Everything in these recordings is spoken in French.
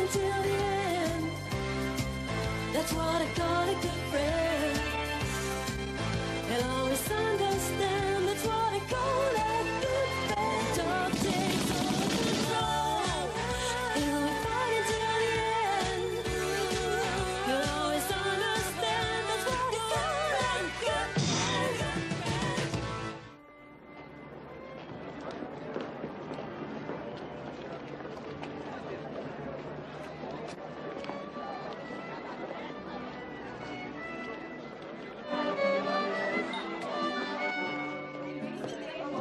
until the end. That's what I call a good friend. He'll always understand. That's what I call a good friend. Don't take all control. He'll fight until the end. He'll always understand. That's what I call a good friend.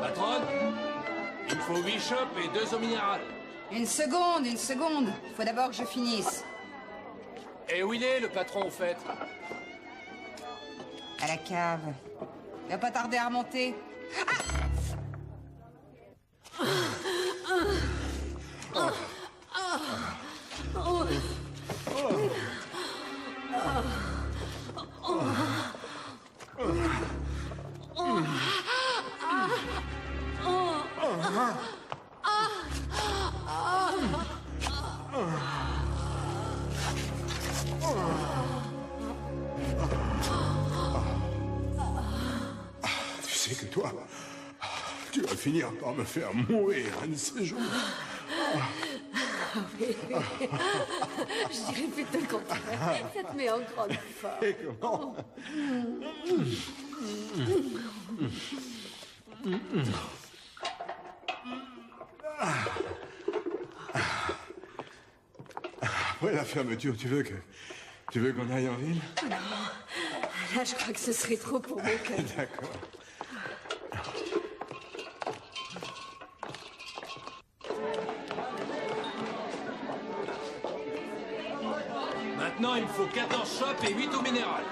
Patronne, il me faut 8 chopes et 2 eaux minérales. Une seconde. Faut d'abord que je finisse. Et où il est, le patron, au fait? À la cave. Il va pas tarder à remonter. Tu sais que toi, tu vas finir par me faire mourir un de ces jours. Je dirais plutôt le contraire. Ça te met en grande forme. Et comment? Après la fermeture, tu veux qu'on aille en ville? Là, je crois que ce serait trop pour mon cœur. D'accord. Maintenant, il me faut 14 chopes et 8 eaux minérales.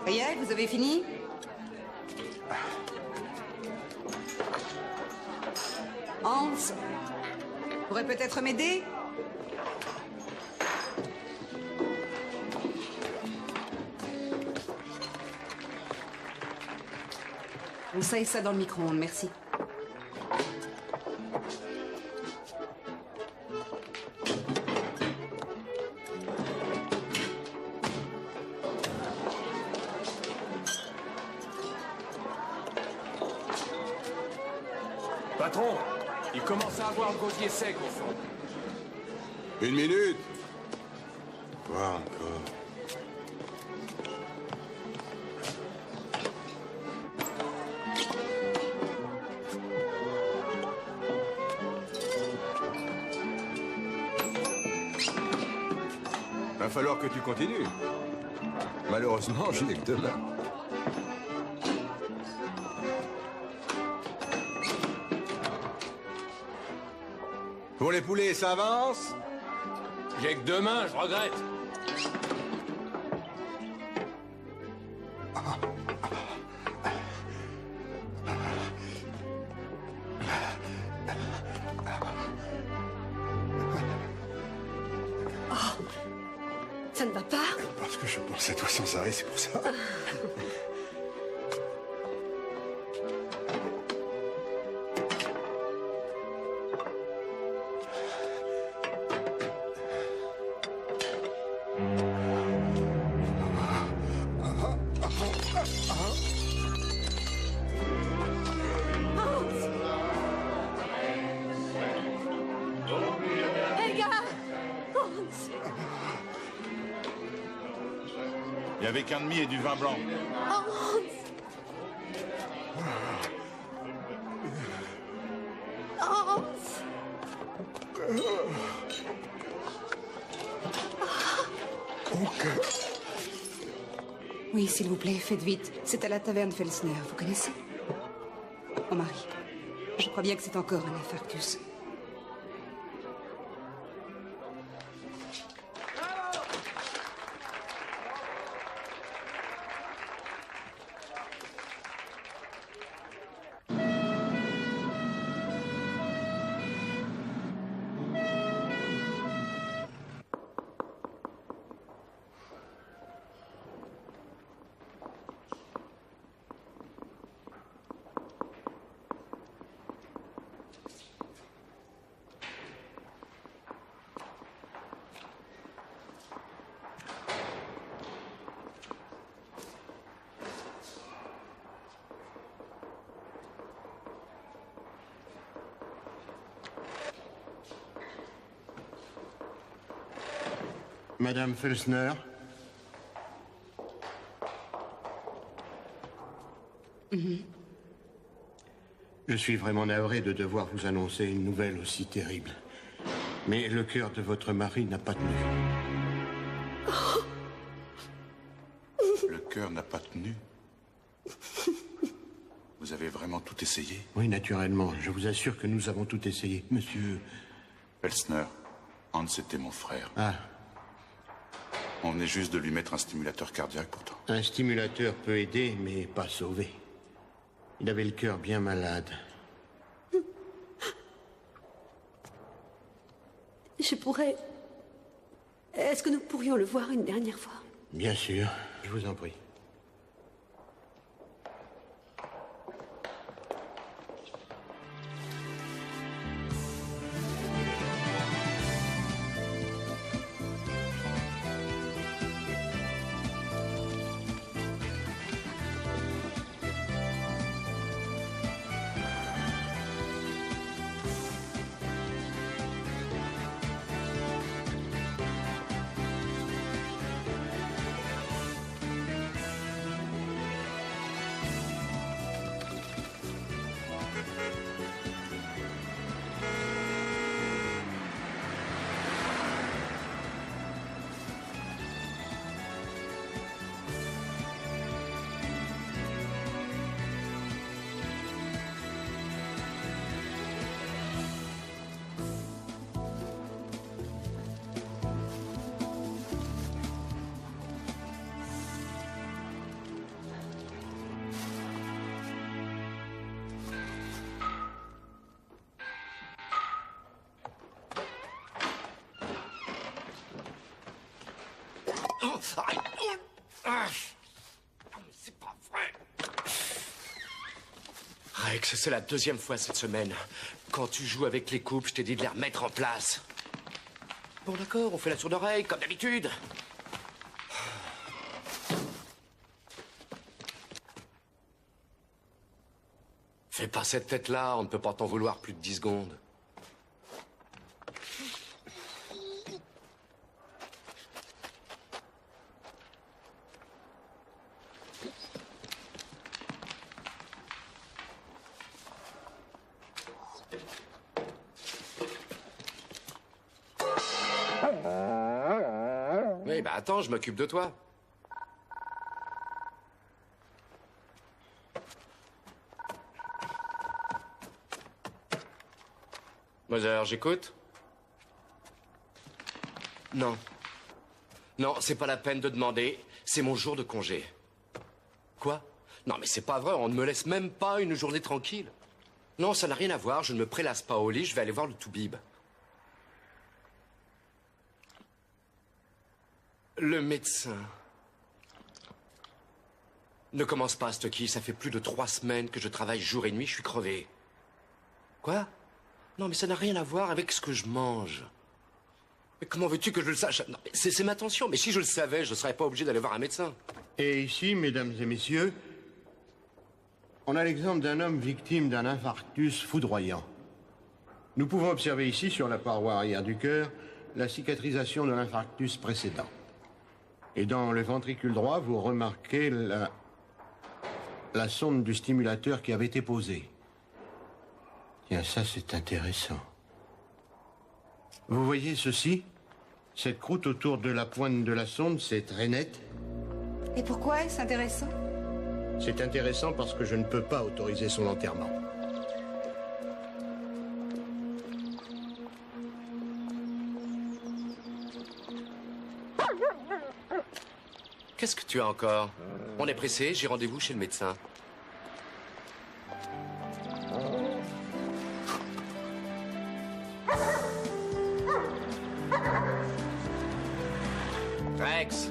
Ça y est, vous avez fini? Hans, pourrait peut-être m'aider? On sait ça dans le micro-ondes, merci. Patron, il commence à avoir le gosier sec au fond. 1 minute. Quoi encore? Va falloir que tu continues. Malheureusement, je n'ai que 2 mains. Pour les poulets, ça avance? J'ai que 2 mains, je regrette. Ça ne va pas? Parce que je pense à toi sans arrêt, c'est pour ça. Hé, gars! Hans! Il y avait qu'un demi et du vin blanc. Hans! Hans! Oui, s'il vous plaît, faites vite. C'est à la taverne Felsner, vous connaissez? Mon mari. Je crois bien que c'est encore un infarctus. Madame Felsner. Je suis vraiment navré de devoir vous annoncer une nouvelle aussi terrible. Mais le cœur de votre mari n'a pas tenu. Le cœur n'a pas tenu. Vous avez vraiment tout essayé? Oui, naturellement. Je vous assure que nous avons tout essayé. Monsieur... Felsner, Hans était mon frère. Ah, On venait juste de lui mettre un stimulateur cardiaque pourtant. un stimulateur peut aider, mais pas sauver. Il avait le cœur bien malade. Je pourrais... Est-ce que nous pourrions le voir une dernière fois? Bien sûr, je vous en prie. C'est pas vrai. Rex, c'est la deuxième fois cette semaine. Quand tu joues avec les coupes, je t'ai dit de les remettre en place. Bon, d'accord, on fait la sourde oreille, comme d'habitude. Fais pas cette tête-là, on ne peut pas t'en vouloir plus de 10 secondes. Oui, bah attends, je m'occupe de toi. Mother, j'écoute? Non. Non, c'est pas la peine de demander. C'est mon jour de congé. Quoi? Non, mais c'est pas vrai, on ne me laisse même pas une journée tranquille. Non, ça n'a rien à voir, je ne me prélasse pas au lit, je vais aller voir le toubib. Le médecin. Ne commence pas, Stucky, ça fait plus de 3 semaines que je travaille jour et nuit, je suis crevé. Quoi? Non, mais ça n'a rien à voir avec ce que je mange. Mais comment veux-tu que je le sache? Non, mais c'est ma tension, mais si je le savais, je ne serais pas obligé d'aller voir un médecin. Et ici, mesdames et messieurs, on a l'exemple d'un homme victime d'un infarctus foudroyant. Nous pouvons observer ici, sur la paroi arrière du cœur, la cicatrisation de l'infarctus précédent. Et dans le ventricule droit, vous remarquez la sonde du stimulateur qui avait été posée. Tiens, ça c'est intéressant. Vous voyez ceci? Cette croûte autour de la pointe de la sonde, c'est très net. Et pourquoi est-ce intéressant? C'est intéressant parce que je ne peux pas autoriser son enterrement. Qu'est-ce que tu as encore? On est pressé, j'ai rendez-vous chez le médecin. Rex!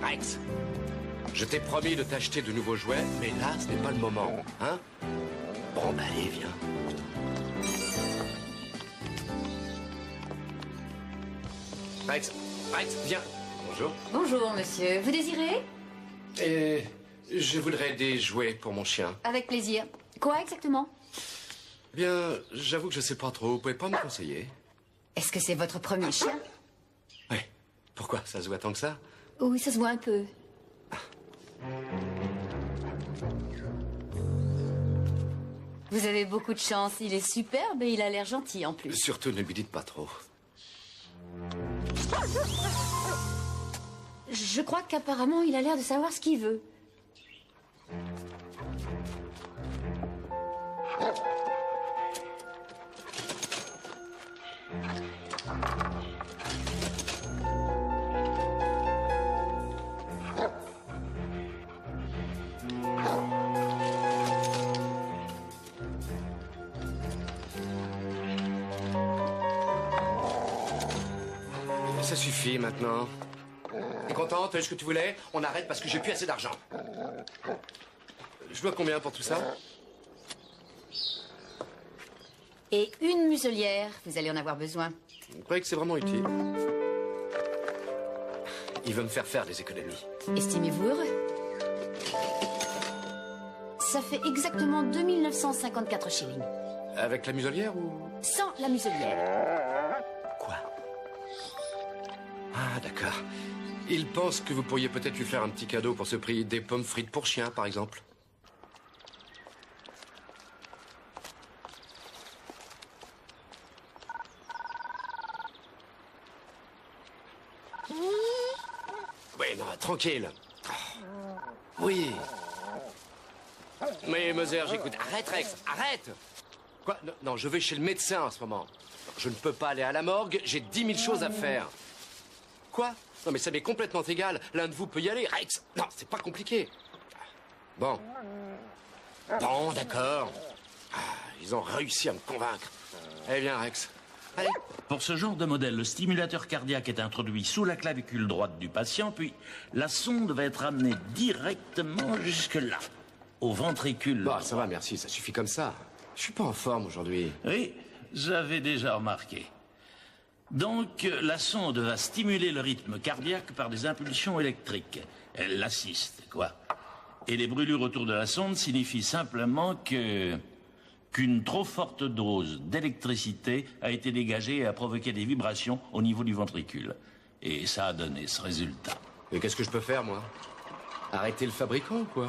Rex! Je t'ai promis de t'acheter de nouveaux jouets, mais là, ce n'est pas le moment, hein? Bon, bah allez, viens. Rex! Rex, viens! Bonjour. Bonjour, monsieur. Vous désirez? Je voudrais des jouets pour mon chien. Avec plaisir. Quoi exactement? Bien, j'avoue que je sais pas trop. Vous pouvez pas me conseiller? Est-ce que c'est votre premier chien? Oui. Pourquoi? Ça se voit tant que ça? Oui, ça se voit un peu. Vous avez beaucoup de chance. Il est superbe et il a l'air gentil en plus. Surtout, ne lui dites pas trop. Je crois qu'apparemment, il a l'air de savoir ce qu'il veut. Ça suffit maintenant. T'es contente? T'as eu ce que tu voulais? On arrête parce que j'ai plus assez d'argent. Je dois combien pour tout ça? Et une muselière, vous allez en avoir besoin. Vous croyez que c'est vraiment utile? Il veut me faire des économies. Estimez-vous heureux? Ça fait exactement 2954 shillings. Avec la muselière ou... Sans la muselière. Quoi? Ah, d'accord. Il pense que vous pourriez peut-être lui faire un petit cadeau pour ce prix. Des pommes frites pour chien, par exemple. Oui, non, tranquille. Oui. Mais Moser, j'écoute. Arrête, Rex, arrête! Quoi? Non, non, je vais chez le médecin en ce moment. Je ne peux pas aller à la morgue, j'ai 10 000 choses à faire. Quoi? Non, mais ça m'est complètement égal. L'un de vous peut y aller, Rex. Non, c'est pas compliqué. Bon. Bon, d'accord. Ah, ils ont réussi à me convaincre. Eh bien, Rex. Allez. Pour ce genre de modèle, le stimulateur cardiaque est introduit sous la clavicule droite du patient, puis la sonde va être amenée directement jusque-là, au ventricule. Bon, ça va, merci, ça suffit comme ça. Je suis pas en forme aujourd'hui. Oui, j'avais déjà remarqué. Donc, la sonde va stimuler le rythme cardiaque par des impulsions électriques. Elle l'assiste, quoi. Et les brûlures autour de la sonde signifient simplement qu'une trop forte dose d'électricité a été dégagée et a provoqué des vibrations au niveau du ventricule. Et ça a donné ce résultat. Mais qu'est-ce que je peux faire, moi? Arrêter le fabricant, quoi?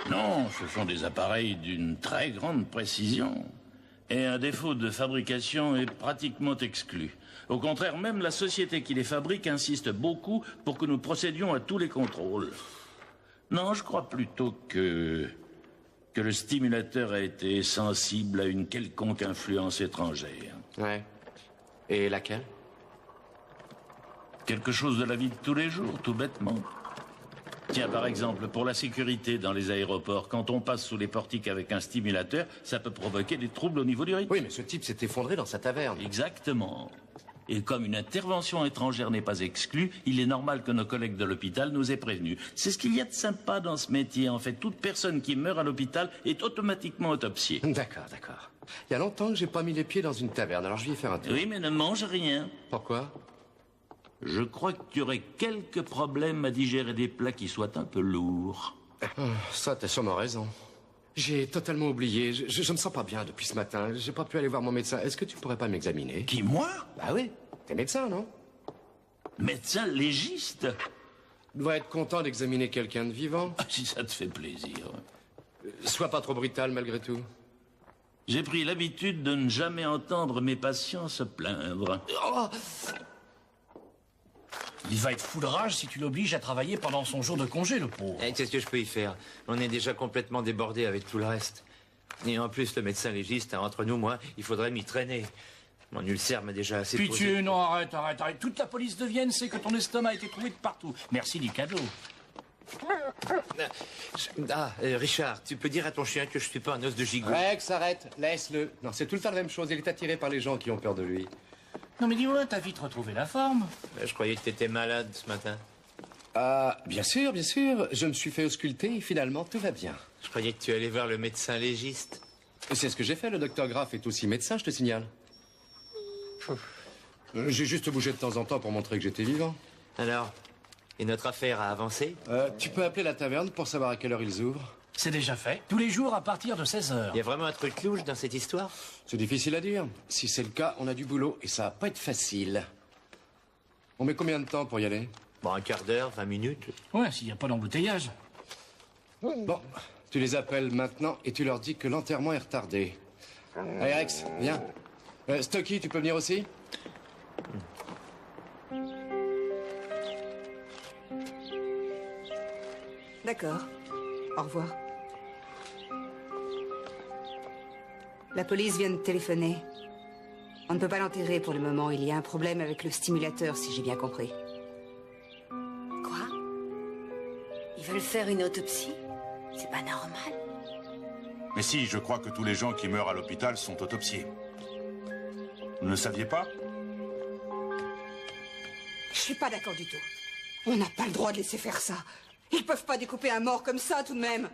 Non, ce sont des appareils d'une très grande précision. Et un défaut de fabrication est pratiquement exclu. Au contraire, même la société qui les fabrique insiste beaucoup pour que nous procédions à tous les contrôles. Non, je crois plutôt que le stimulateur a été sensible à une quelconque influence étrangère. Ouais. Et laquelle? Quelque chose de la vie de tous les jours, tout bêtement. Tiens, par exemple, pour la sécurité dans les aéroports, quand on passe sous les portiques avec un stimulateur, ça peut provoquer des troubles au niveau du rythme. Oui, mais ce type s'est effondré dans sa taverne. Exactement. Et comme une intervention étrangère n'est pas exclue, il est normal que nos collègues de l'hôpital nous aient prévenus. C'est ce qu'il y a de sympa dans ce métier. En fait, toute personne qui meurt à l'hôpital est automatiquement autopsiée. D'accord, d'accord. Il y a longtemps que j'ai pas mis les pieds dans une taverne, alors je vais y faire un tour. Oui, mais ne mange rien. Pourquoi? Je crois que tu aurais quelques problèmes à digérer des plats qui soient un peu lourds. Ça, t'as sûrement raison. J'ai totalement oublié. Je me sens pas bien depuis ce matin. J'ai pas pu aller voir mon médecin. Est-ce que tu pourrais pas m'examiner? Qui, moi? Bah oui. T'es médecin, non? Médecin légiste? Tu dois être content d'examiner quelqu'un de vivant. Ah, si ça te fait plaisir. Sois pas trop brutal, malgré tout. J'ai pris l'habitude de ne jamais entendre mes patients se plaindre. Oh! Il va être fou de rage si tu l'obliges à travailler pendant son jour de congé, le pauvre. Eh, qu'est-ce que je peux y faire? On est déjà complètement débordé avec tout le reste. Et en plus, le médecin légiste, entre nous, moi, il faudrait m'y traîner. Mon ulcère m'a déjà assez Pitié, posé. non, arrête. Toute la police de Vienne sait que ton estomac a été trouvé de partout. Merci du cadeau. Richard, tu peux dire à ton chien que je suis pas un os de gigot. Rex, arrête. Laisse-le. Non, c'est tout le temps la même chose. Il est attiré par les gens qui ont peur de lui. Non mais dis-moi, t'as vite retrouvé la forme. Je croyais que t'étais malade ce matin. Ah, bien sûr, bien sûr. Je me suis fait ausculter et finalement, tout va bien. Je croyais que tu allais voir le médecin légiste. C'est ce que j'ai fait. Le docteur Graff est aussi médecin, je te signale. J'ai juste bougé de temps en temps pour montrer que j'étais vivant. Alors, et notre affaire a avancé? Tu peux appeler la taverne pour savoir à quelle heure ils ouvrent. C'est déjà fait. Tous les jours à partir de 16h. Il y a vraiment un truc louche dans cette histoire? C'est difficile à dire. Si c'est le cas, on a du boulot et ça va pas être facile. On met combien de temps pour y aller? Bon, un quart d'heure, 20 minutes. Ouais, s'il n'y a pas d'embouteillage. Bon, tu les appelles maintenant et tu leur dis que l'enterrement est retardé. Allez, Rex, viens. Stocky, tu peux venir aussi? D'accord. Au revoir. La police vient de téléphoner. On ne peut pas l'enterrer pour le moment. Il y a un problème avec le stimulateur, si j'ai bien compris. Quoi? Ils veulent faire une autopsie? C'est pas normal. Mais si, je crois que tous les gens qui meurent à l'hôpital sont autopsiés. Vous ne le saviez pas? Je suis pas d'accord du tout. On n'a pas le droit de laisser faire ça. Ils peuvent pas découper un mort comme ça, tout de même.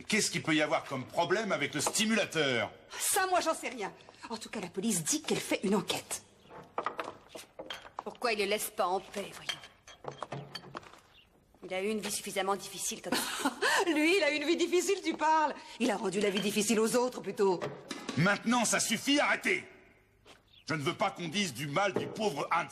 Qu'est-ce qu'il peut y avoir comme problème avec le stimulateur? Ça, moi, j'en sais rien. En tout cas, la police dit qu'elle fait une enquête. Pourquoi ils le laissent pas en paix, voyons? Il a eu une vie suffisamment difficile comme ça. Lui, il a une vie difficile, tu parles. Il a rendu la vie difficile aux autres, plutôt. Maintenant, ça suffit, arrêtez! Je ne veux pas qu'on dise du mal du pauvre Hans.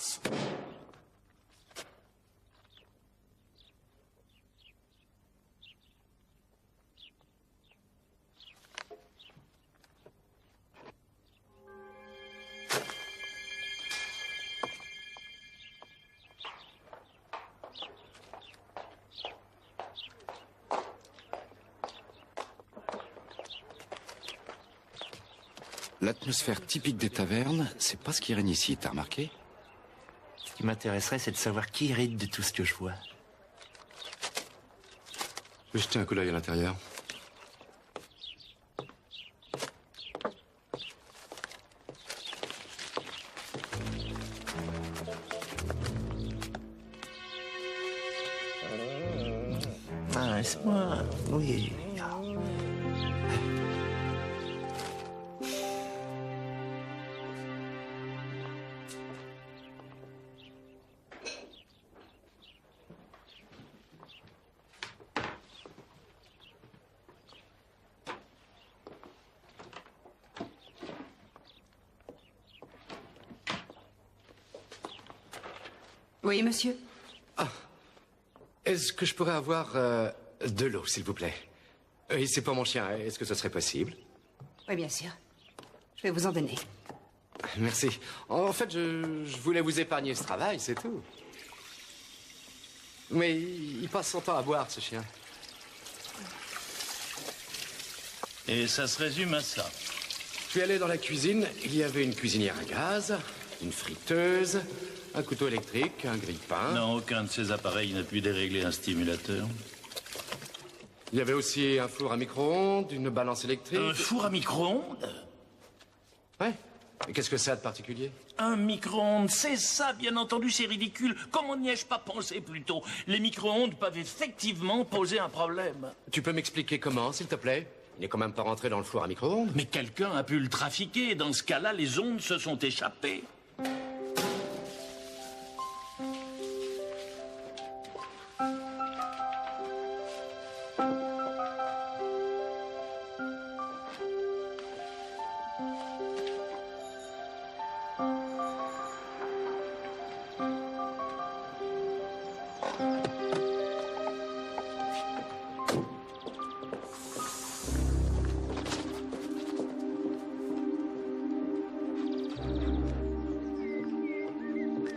L'atmosphère typique des tavernes, c'est pas ce qui règne ici, t'as remarqué? Ce qui m'intéresserait, c'est de savoir qui hérite de tout ce que je vois. Je vais jeter un coup d'œil à l'intérieur. Ah, laisse-moi. Oui. Oui, monsieur? Est-ce que je pourrais avoir de l'eau, s'il vous plaît? Oui, c'est pour mon chien. Est-ce que ce serait possible? Oui, bien sûr. Je vais vous en donner. Merci. En fait, je voulais vous épargner ce travail, c'est tout. Mais il passe son temps à boire, ce chien. Et ça se résume à ça. Je suis allé dans la cuisine. Il y avait une cuisinière à gaz, une friteuse, un couteau électrique, un grille-pain. Non, aucun de ces appareils n'a pu dérégler un stimulateur. Il y avait aussi un four à micro-ondes, une balance électrique. Un four à micro-ondes? Ouais. Et qu'est-ce que ça a de particulier? Un micro-ondes, c'est ça, bien entendu, c'est ridicule. Comment n'y ai-je pas pensé plus tôt? Les micro-ondes peuvent effectivement poser un problème. Tu peux m'expliquer comment, s'il te plaît? Il n'est quand même pas rentré dans le four à micro-ondes. Mais quelqu'un a pu le trafiquer. Dans ce cas-là, les ondes se sont échappées.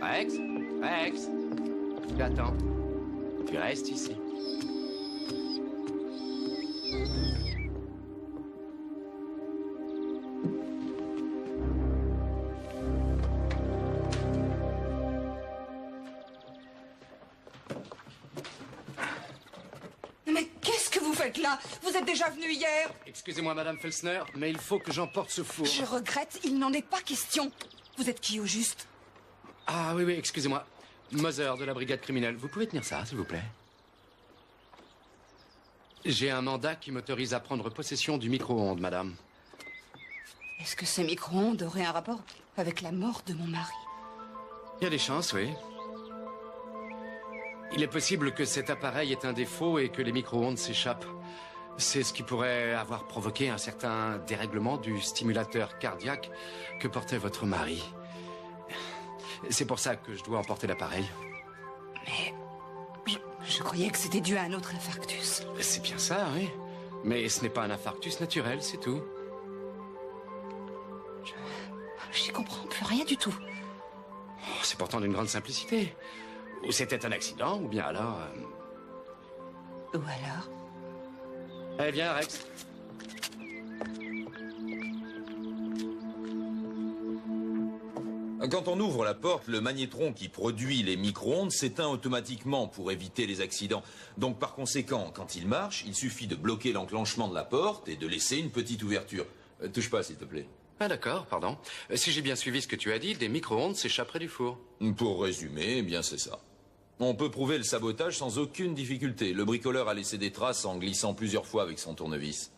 Rex? Rex? Tu attends. Tu restes ici. Mais qu'est-ce que vous faites là? Vous êtes déjà venu hier? Excusez-moi, Madame Felsner, mais il faut que j'emporte ce four. Je regrette, il n'en est pas question. Vous êtes qui au juste? Ah oui, excusez-moi. Moser de la brigade criminelle. Vous pouvez tenir ça, s'il vous plaît? J'ai un mandat qui m'autorise à prendre possession du micro-ondes, madame. Est-ce que ce micro-ondes aurait un rapport avec la mort de mon mari? Il y a des chances, oui. Il est possible que cet appareil ait un défaut et que les micro-ondes s'échappent. C'est ce qui pourrait avoir provoqué un certain dérèglement du stimulateur cardiaque que portait votre mari. C'est pour ça que je dois emporter l'appareil. Mais... Je croyais que c'était dû à un autre infarctus. C'est bien ça, oui. Mais ce n'est pas un infarctus naturel, c'est tout. J'y comprends plus rien du tout. Oh, c'est pourtant d'une grande simplicité. Ou c'était un accident, ou bien alors... Ou alors? Eh bien, Rex. Quand on ouvre la porte, le magnétron qui produit les micro-ondes s'éteint automatiquement pour éviter les accidents. Donc par conséquent, quand il marche, il suffit de bloquer l'enclenchement de la porte et de laisser une petite ouverture. Touche pas, s'il te plaît. Ah d'accord, pardon. Si j'ai bien suivi ce que tu as dit, des micro-ondes s'échapperaient du four. Pour résumer, eh bien c'est ça. On peut prouver le sabotage sans aucune difficulté. Le bricoleur a laissé des traces en glissant plusieurs fois avec son tournevis.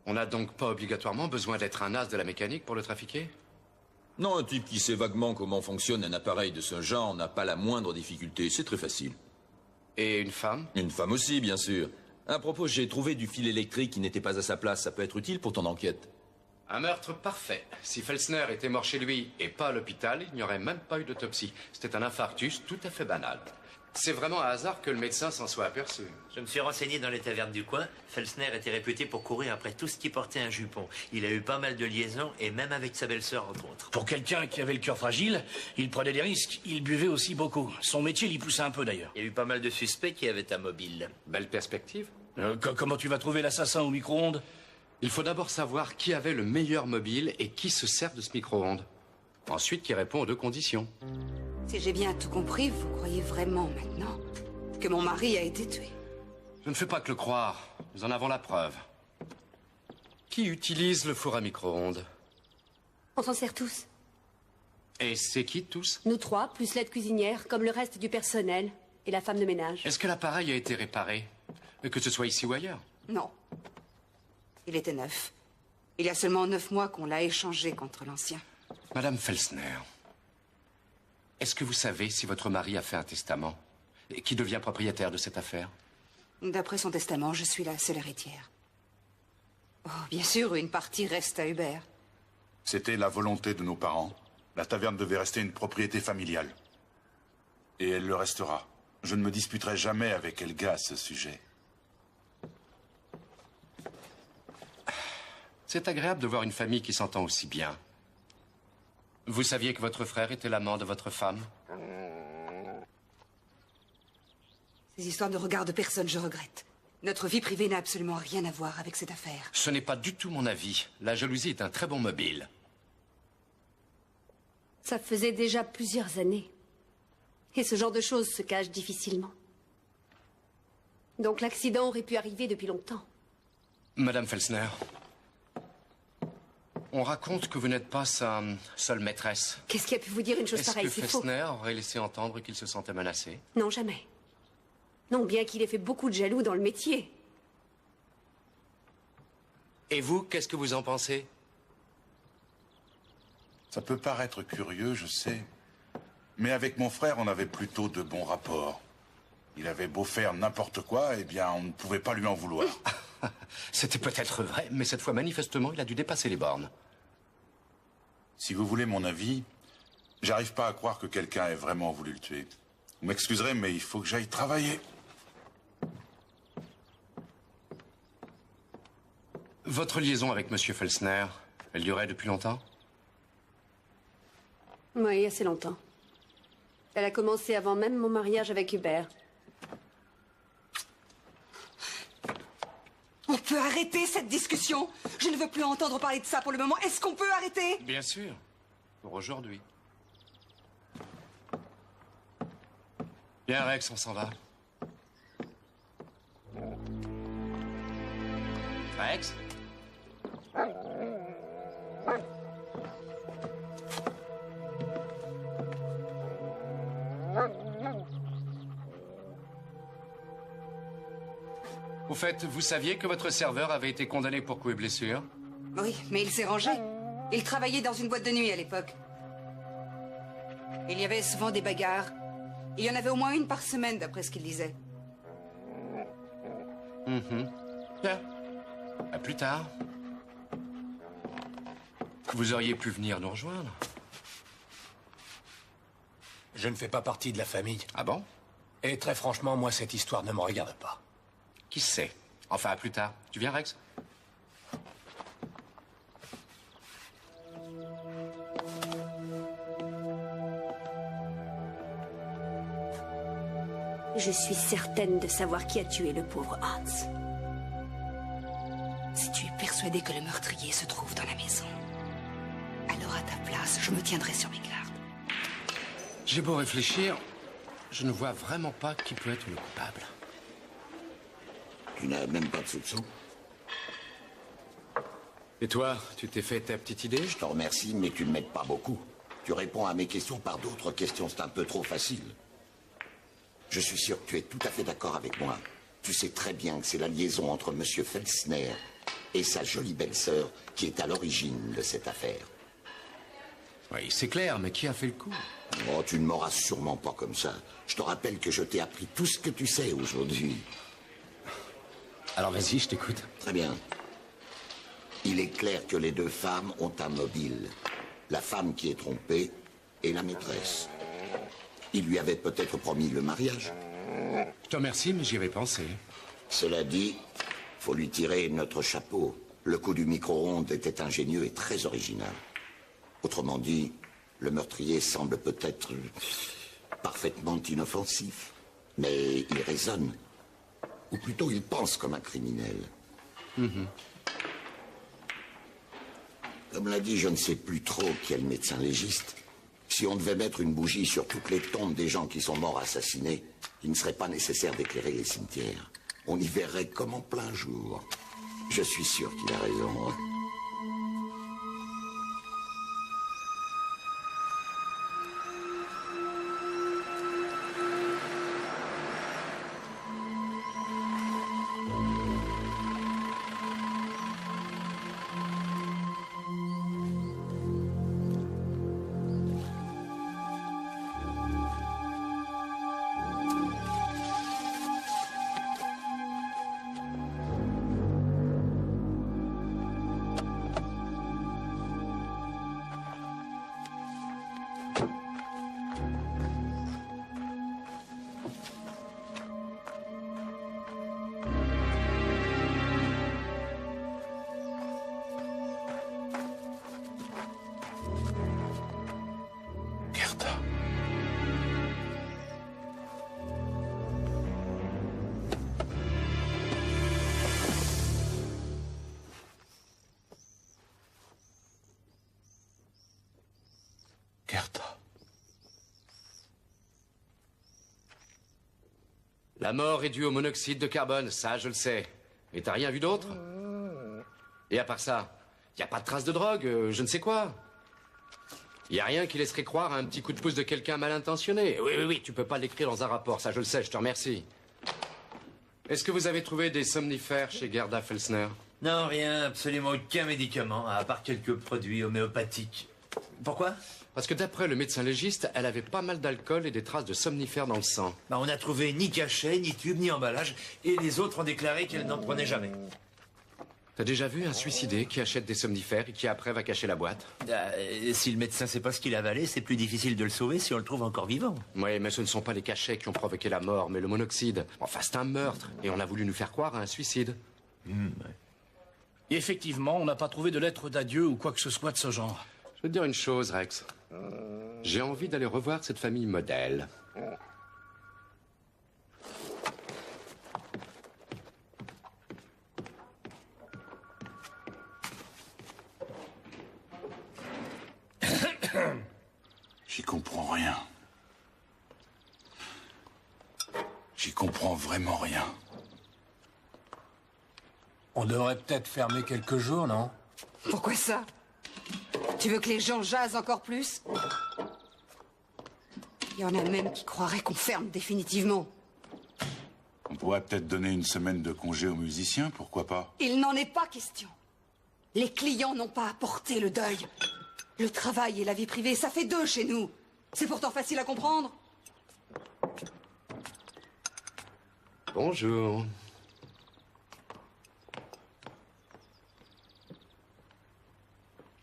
On n'a donc pas obligatoirement besoin d'être un as de la mécanique pour le trafiquer? Non, un type qui sait vaguement comment fonctionne un appareil de ce genre n'a pas la moindre difficulté. C'est très facile. Et une femme? Une femme aussi, bien sûr. À propos, j'ai trouvé du fil électrique qui n'était pas à sa place. Ça peut être utile pour ton enquête. Un meurtre parfait. Si Felsner était mort chez lui et pas à l'hôpital, il n'y aurait même pas eu d'autopsie. C'était un infarctus tout à fait banal. C'est vraiment un hasard que le médecin s'en soit aperçu. Je me suis renseigné dans les tavernes du coin. Felsner était réputé pour courir après tout ce qui portait un jupon. Il a eu pas mal de liaisons et même avec sa belle-sœur en contre. Pour quelqu'un qui avait le cœur fragile, il prenait des risques. Il buvait aussi beaucoup. Son métier l'y poussait un peu d'ailleurs. Il y a eu pas mal de suspects qui avaient un mobile. Belle perspective. Comment tu vas trouver l'assassin au micro-ondes? Il faut d'abord savoir qui avait le meilleur mobile et qui se sert de ce micro-ondes. Ensuite, qui répond aux deux conditions. Si j'ai bien tout compris, vous croyez vraiment maintenant que mon mari a été tué? Je ne fais pas que le croire. Nous en avons la preuve. Qui utilise le four à micro-ondes? On s'en sert tous. Et c'est qui, tous? Nous trois, plus l'aide cuisinière, comme le reste du personnel et la femme de ménage. Est-ce que l'appareil a été réparé? Que ce soit ici ou ailleurs? Non. Il était neuf. Il y a seulement 9 mois qu'on l'a échangé contre l'ancien. Madame Felsner, est-ce que vous savez si votre mari a fait un testament? Et qui devient propriétaire de cette affaire? D'après son testament, je suis la seule héritière. Oh, bien sûr, une partie reste à Hubert. C'était la volonté de nos parents. La taverne devait rester une propriété familiale. Et elle le restera. Je ne me disputerai jamais avec Helga à ce sujet. C'est agréable de voir une famille qui s'entend aussi bien. Vous saviez que votre frère était l'amant de votre femme? Ces histoires ne regardent personne, je regrette. Notre vie privée n'a absolument rien à voir avec cette affaire. Ce n'est pas du tout mon avis. La jalousie est un très bon mobile. Ça faisait déjà plusieurs années. Et ce genre de choses se cache difficilement. Donc l'accident aurait pu arriver depuis longtemps. Madame Felsner, on raconte que vous n'êtes pas sa seule maîtresse. Qu'est-ce qui a pu vous dire une chose pareille? Est-ce que C'est faux. Felsner aurait laissé entendre qu'il se sentait menacé? Non, jamais. Non, bien qu'il ait fait beaucoup de jaloux dans le métier. Et vous, qu'est-ce que vous en pensez? Ça peut paraître curieux, je sais. Mais avec mon frère, on avait plutôt de bons rapports. Il avait beau faire n'importe quoi, eh bien, on ne pouvait pas lui en vouloir. C'était peut-être vrai, mais cette fois, manifestement, il a dû dépasser les bornes. Si vous voulez mon avis, j'arrive pas à croire que quelqu'un ait vraiment voulu le tuer. Vous m'excuserez, mais il faut que j'aille travailler. Votre liaison avec Monsieur Felsner, elle durait depuis longtemps? Oui, assez longtemps. Elle a commencé avant même mon mariage avec Hubert. On peut arrêter cette discussion? Je ne veux plus entendre parler de ça pour le moment. Est-ce qu'on peut arrêter? Bien sûr, pour aujourd'hui. Bien, Rex, on s'en va. Rex? Au fait, vous saviez que votre serveur avait été condamné pour coups et blessures? Oui, mais il s'est rangé. Il travaillait dans une boîte de nuit à l'époque. Il y avait souvent des bagarres. Il y en avait au moins une par semaine, d'après ce qu'il disait. Bien. À plus tard. Vous auriez pu venir nous rejoindre. Je ne fais pas partie de la famille. Ah bon? Et très franchement, moi, cette histoire ne me regarde pas. Qui sait? Enfin, à plus tard. Tu viens, Rex? Je suis certaine de savoir qui a tué le pauvre Hans. Si tu es persuadé que le meurtrier se trouve dans la maison, alors à ta place, je me tiendrai sur mes gardes. J'ai beau réfléchir, je ne vois vraiment pas qui peut être le coupable. Tu n'as même pas de soupçon? Et toi, tu t'es fait ta petite idée? Je te remercie, mais tu ne m'aides pas beaucoup. Tu réponds à mes questions par d'autres questions, c'est un peu trop facile. Je suis sûr que tu es tout à fait d'accord avec moi. Tu sais très bien que c'est la liaison entre M. Felsner et sa jolie belle-sœur qui est à l'origine de cette affaire. Oui, c'est clair, mais qui a fait le coup? Oh, tu ne m'auras sûrement pas comme ça. Je te rappelle que je t'ai appris tout ce que tu sais aujourd'hui. Alors vas-y, je t'écoute. Très bien. Il est clair que les deux femmes ont un mobile. La femme qui est trompée et la maîtresse. Il lui avait peut-être promis le mariage. Je te remercie, mais j'y avais pensé. Cela dit, faut lui tirer notre chapeau. Le coup du micro-ondes était ingénieux et très original. Autrement dit, le meurtrier semble peut-être parfaitement inoffensif. Mais il raisonne. Ou plutôt, il pense comme un criminel. Comme l'a dit, je ne sais plus trop quel médecin légiste. Si on devait mettre une bougie sur toutes les tombes des gens qui sont morts assassinés, il ne serait pas nécessaire d'éclairer les cimetières. On y verrait comme en plein jour. Je suis sûr qu'il a raison. Hein. La mort est due au monoxyde de carbone, ça je le sais. Mais t'as rien vu d'autre? Et à part ça, y a pas de trace de drogue, je ne sais quoi. Y a rien qui laisserait croire à un petit coup de pouce de quelqu'un mal intentionné. Oui, tu peux pas l'écrire dans un rapport, ça je le sais, je te remercie. Est-ce que vous avez trouvé des somnifères chez Gerda Felsner? Non, rien, absolument aucun médicament, à part quelques produits homéopathiques. Pourquoi? Parce que d'après le médecin légiste, elle avait pas mal d'alcool et des traces de somnifères dans le sang. On n'a trouvé ni cachet, ni tube, ni emballage, et les autres ont déclaré qu'elle n'en prenait jamais. T'as déjà vu un suicidé qui achète des somnifères et qui après va cacher la boîte? Si le médecin sait pas ce qu'il a avalé, c'est plus difficile de le sauver si on le trouve encore vivant. Oui, mais ce ne sont pas les cachets qui ont provoqué la mort, mais le monoxyde. Enfin, c'est un meurtre, et on a voulu nous faire croire à un suicide. Et effectivement, on n'a pas trouvé de lettre d'adieu ou quoi que ce soit de ce genre. Je vais te dire une chose, Rex. J'ai envie d'aller revoir cette famille modèle. J'y comprends rien. J'y comprends vraiment rien. On devrait peut-être fermer quelques jours, non? Pourquoi ça? Tu veux que les gens jasent encore plus? Il y en a même qui croiraient qu'on ferme définitivement. On pourrait peut-être donner une semaine de congé aux musiciens, pourquoi pas? Il n'en est pas question. Les clients n'ont pas à porter le deuil. Le travail et la vie privée, ça fait deux chez nous. C'est pourtant facile à comprendre. Bonjour.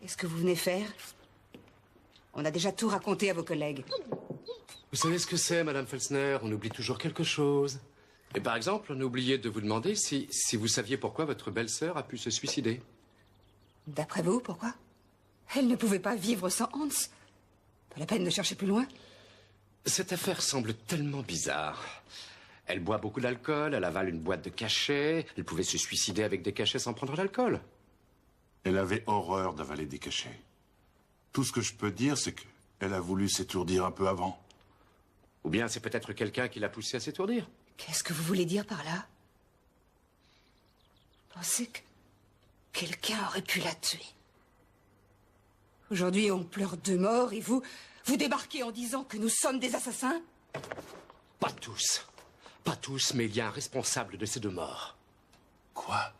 Qu'est-ce que vous venez faire? On a déjà tout raconté à vos collègues. Vous savez ce que c'est, Madame Felsner? On oublie toujours quelque chose. Et par exemple, on a oublié de vous demander si vous saviez pourquoi votre belle-sœur a pu se suicider. D'après vous, pourquoi? Elle ne pouvait pas vivre sans Hans. Pas la peine de chercher plus loin. Cette affaire semble tellement bizarre. Elle boit beaucoup d'alcool, elle avale une boîte de cachets, elle pouvait se suicider avec des cachets sans prendre l'alcool. Elle avait horreur d'avaler des cachets. Tout ce que je peux dire, c'est qu'elle a voulu s'étourdir un peu avant. Ou bien c'est peut-être quelqu'un qui l'a poussée à s'étourdir. Qu'est-ce que vous voulez dire par là? Pensez que quelqu'un aurait pu la tuer. Aujourd'hui, on pleure deux morts et vous débarquez en disant que nous sommes des assassins? Pas tous. Pas tous, mais il y a un responsable de ces deux morts. Quoi?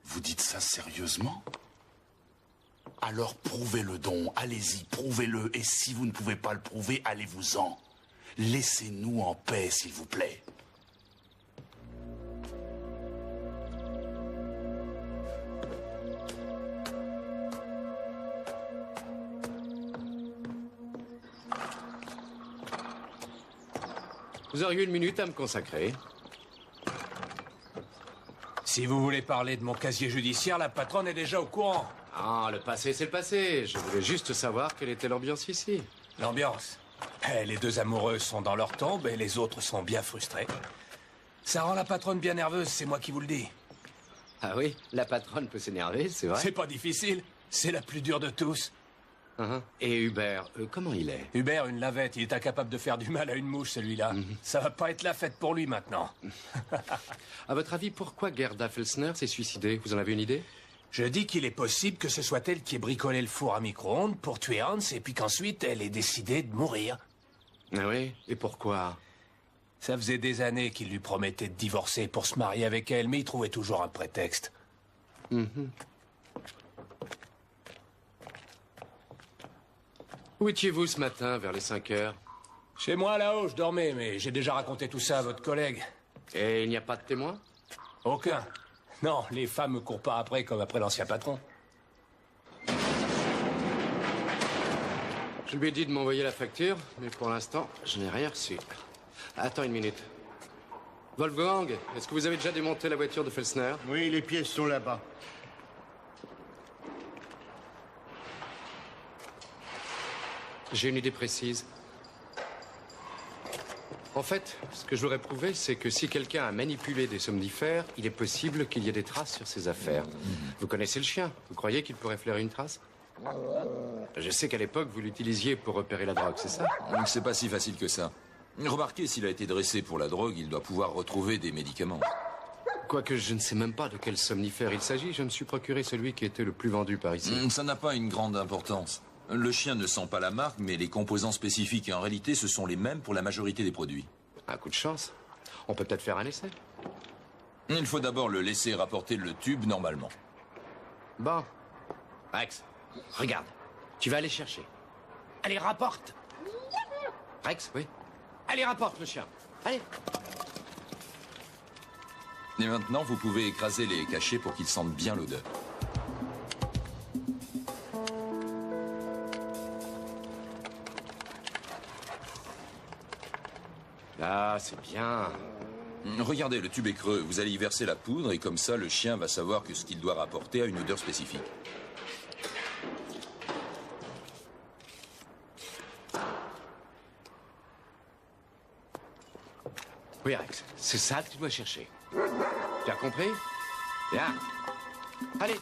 Vous dites ça sérieusement? Alors prouvez-le donc, allez-y, prouvez-le. Et si vous ne pouvez pas le prouver, allez-vous-en. Laissez-nous en paix, s'il vous plaît. Vous auriez une minute à me consacrer. Si vous voulez parler de mon casier judiciaire, la patronne est déjà au courant. Ah, le passé, c'est le passé. Je voulais juste savoir quelle était l'ambiance ici. L'ambiance? Les deux amoureux sont dans leur tombe et les autres sont bien frustrés. Ça rend la patronne bien nerveuse, c'est moi qui vous le dis. Ah oui, la patronne peut s'énerver, c'est vrai. C'est pas difficile, c'est la plus dure de tous. Et Hubert, comment il est? Hubert, une lavette, il est incapable de faire du mal à une mouche, celui-là. Ça va pas être la fête pour lui maintenant. À votre avis, pourquoi Gerda Felsner s'est suicidée? Vous en avez une idée? Je dis qu'il est possible que ce soit elle qui ait bricolé le four à micro-ondes pour tuer Hans et puis qu'ensuite elle ait décidé de mourir. Ah oui? Et pourquoi? Ça faisait des années qu'il lui promettait de divorcer pour se marier avec elle, mais il trouvait toujours un prétexte. Où étiez-vous ce matin, vers les 5 heures? Chez moi, là-haut, je dormais, mais j'ai déjà raconté tout ça à votre collègue. Et il n'y a pas de témoin? Aucun. Non, les femmes me courent pas après comme après l'ancien patron. Je lui ai dit de m'envoyer la facture, mais pour l'instant, je n'ai rien reçu. Attends une minute. Wolfgang, est-ce que vous avez déjà démonté la voiture de Felsner? Oui, les pièces sont là-bas. J'ai une idée précise. En fait, ce que je voudrais prouver, c'est que si quelqu'un a manipulé des somnifères, il est possible qu'il y ait des traces sur ses affaires. Vous connaissez le chien. Vous croyez qu'il pourrait flairer une trace? Je sais qu'à l'époque, vous l'utilisiez pour repérer la drogue, c'est ça? C'est pas si facile que ça. Remarquez, s'il a été dressé pour la drogue, il doit pouvoir retrouver des médicaments. Quoique je ne sais même pas de quel somnifère il s'agit, je me suis procuré celui qui était le plus vendu par ici. Ça n'a pas une grande importance. Le chien ne sent pas la marque, mais les composants spécifiques, et en réalité, ce sont les mêmes pour la majorité des produits. Un coup de chance. On peut peut-être faire un essai. Il faut d'abord le laisser rapporter le tube normalement. Bon. Rex, regarde. Tu vas aller chercher. Allez, rapporte. Rex, oui. Allez, rapporte le chien. Allez. Et maintenant, vous pouvez écraser les cachets pour qu'ils sentent bien l'odeur. Là, c'est bien. Regardez, le tube est creux. Vous allez y verser la poudre et comme ça, le chien va savoir que ce qu'il doit rapporter a une odeur spécifique. Oui, Rex, c'est ça que tu dois chercher. Tu as compris? Bien. Allez.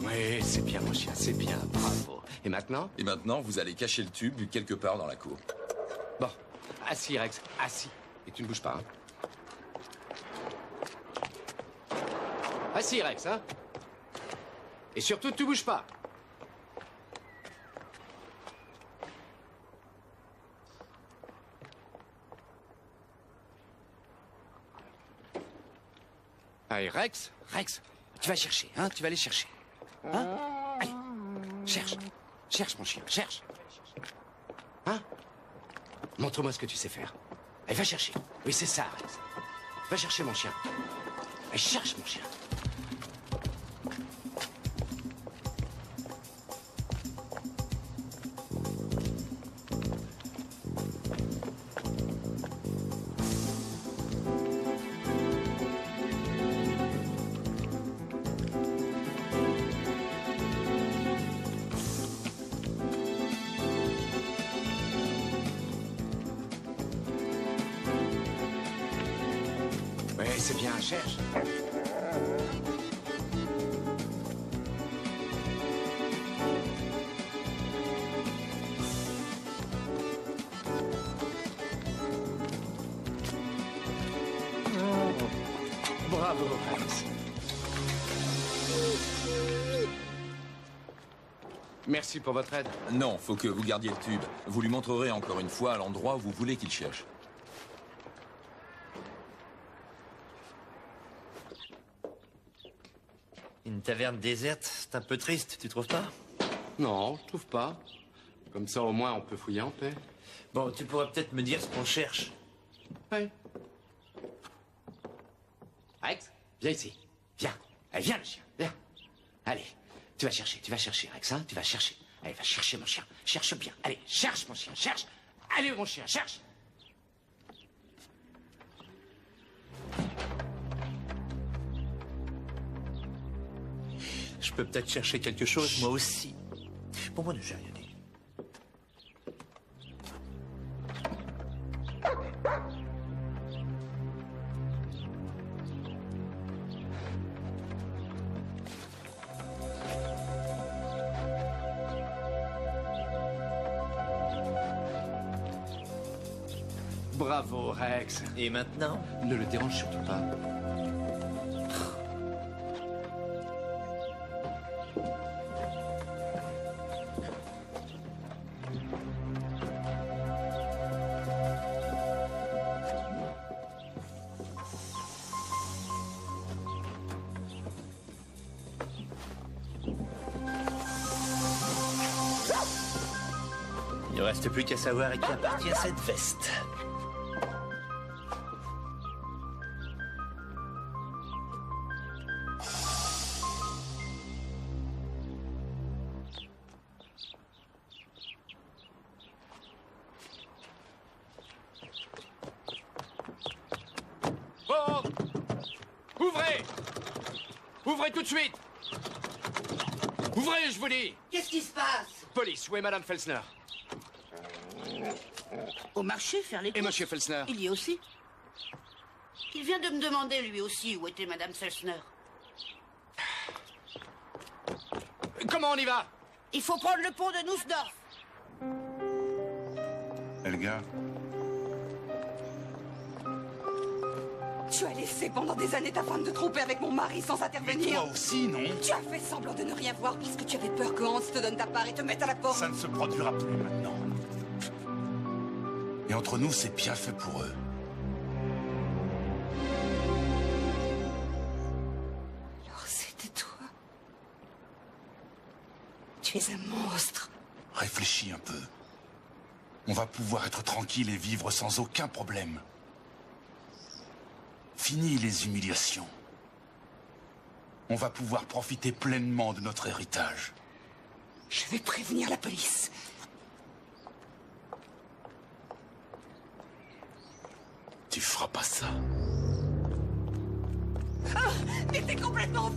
Oui, c'est bien, mon chien, c'est bien, bravo. Et maintenant? Et maintenant, vous allez cacher le tube quelque part dans la cour. Bon, assis, Rex, assis. Et tu ne bouges pas, hein? Assis, Rex, hein? Et surtout, tu bouges pas. Allez, Rex, tu vas chercher, hein? Tu vas aller chercher. Hein? Allez, cherche. Cherche, mon chien, cherche. Hein? Montre-moi ce que tu sais faire. Allez, va chercher. Oui, c'est ça, Rex. Va chercher, mon chien. Allez, cherche, mon chien. c'est bien, cherche. Bravo, Rex. Merci pour votre aide. Non, faut que vous gardiez le tube. Vous lui montrerez encore une fois l'endroit où vous voulez qu'il cherche. Une taverne déserte, c'est un peu triste, tu trouves pas? Non, je trouve pas. Comme ça, au moins, on peut fouiller en paix. Bon, tu pourrais peut-être me dire ce qu'on cherche. Oui. Rex, viens ici. Viens. Allez, viens, le chien. Viens. Allez, tu vas chercher, Rex, hein. Tu vas chercher. Allez, va chercher, mon chien. Cherche bien. Allez, cherche, mon chien, cherche. Allez, mon chien, cherche. Je peux peut-être chercher quelque chose, moi aussi. Pour moi, ne j'ai rien dit. Bravo, Rex. Et maintenant? Ne le dérange surtout pas. Il ne reste plus qu'à savoir à qui appartient cette veste. Oh! Ouvrez! Ouvrez tout de suite! Ouvrez, je vous dis! Qu'est-ce qui se passe? Police, où est Madame Felsner? Au marché, faire les courses. Et Monsieur Felsner? Il y est aussi. Il vient de me demander, lui aussi, où était Madame Felsner. Comment on y va? Il faut prendre le pont de Nussdorf. Helga, Tu as laissé pendant des années ta femme te tromper avec mon mari sans intervenir. toi aussi, non? Tu as fait semblant de ne rien voir puisque tu avais peur que Hans te donne ta part et te mette à la porte. Ça ne se produira plus maintenant. Et entre nous, c'est bien fait pour eux. Alors c'était toi. Tu es un monstre. Réfléchis un peu. On va pouvoir être tranquille et vivre sans aucun problème. Fini les humiliations. On va pouvoir profiter pleinement de notre héritage. Je vais prévenir la police. Tu feras pas ça. Ah, mais t'es complètement fou!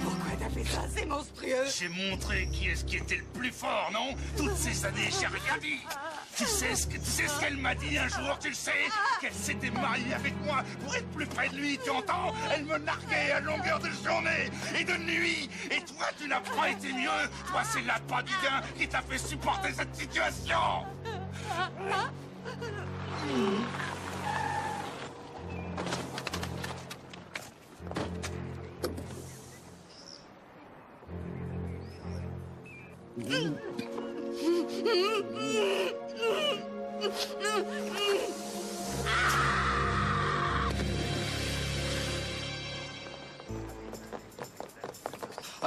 Pourquoi t'as fait ça? C'est monstrueux! J'ai montré qui est-ce qui était le plus fort, non? Toutes ces années, j'ai rien dit. Tu sais ce qu'elle m'a dit un jour, tu le sais? Qu'elle s'était mariée avec moi pour être plus près de lui, tu entends? Elle me narguait à longueur de journée et de nuit. Et toi, tu n'as pas été mieux. Toi, c'est l'appât du gain qui t'a fait supporter cette situation.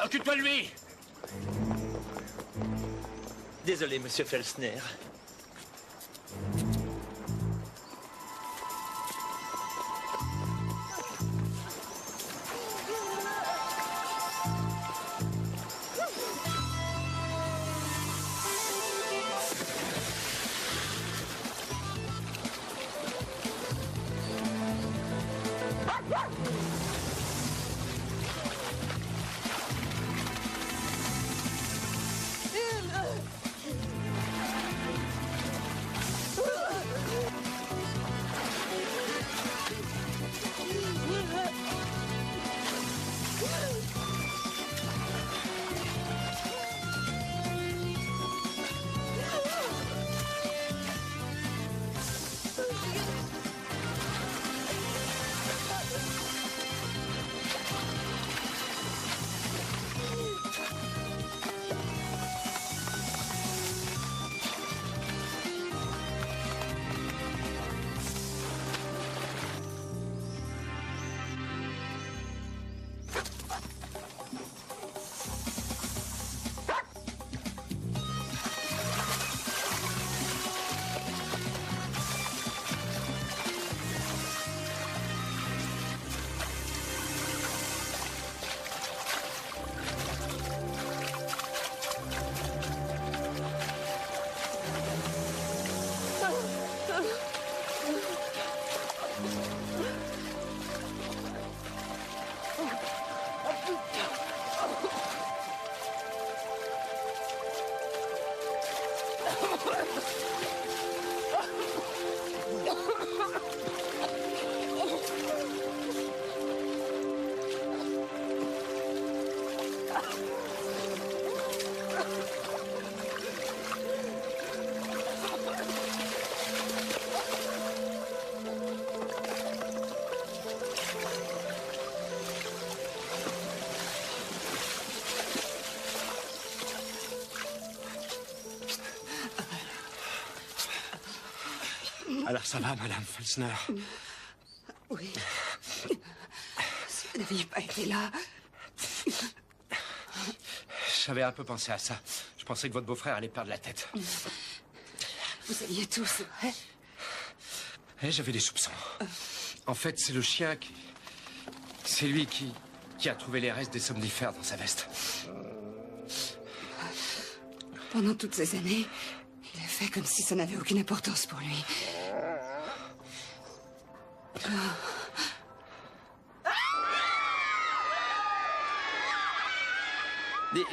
Occupe-toi de lui! Désolé, Monsieur Felsner. Alors ça va, Madame Felsner? Oui. Si vous n'aviez pas été là... J'avais un peu pensé à ça. Je pensais que votre beau-frère allait perdre la tête. Vous saviez tout, c'est vrai? Et j'avais des soupçons. En fait, c'est le chien qui... C'est lui qui a trouvé les restes des somnifères dans sa veste. Pendant toutes ces années, il a fait comme si ça n'avait aucune importance pour lui.